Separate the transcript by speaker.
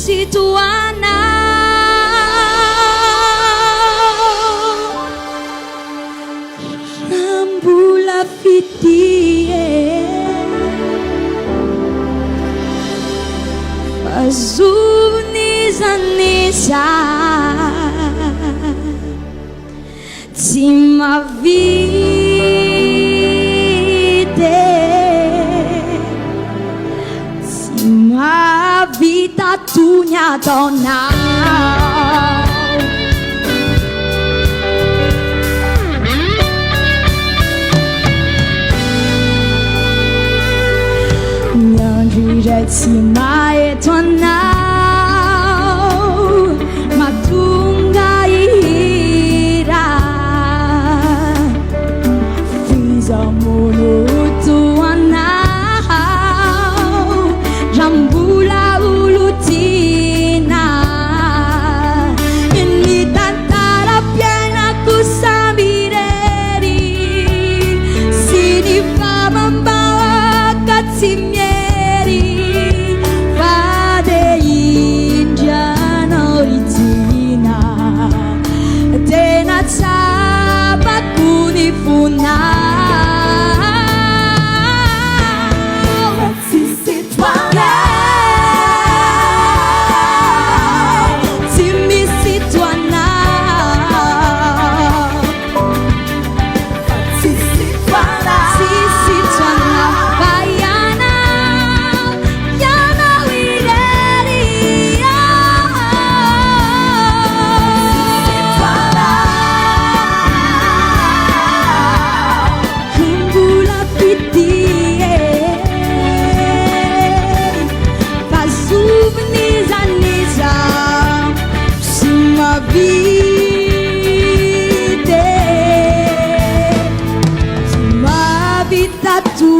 Speaker 1: situaanau Rambula fitie Fazuniza-niza Tsy mavide Tsy mavita tunya taonao Miandry tsy maheto anao mahatonga ihira fizamono toanao raha mbola olotiana ny tantaram-piainako samby irery sy ny famambavaka tsy miery fa de indrianao ritina tena tsapako ny fonao Vide, ma vita tu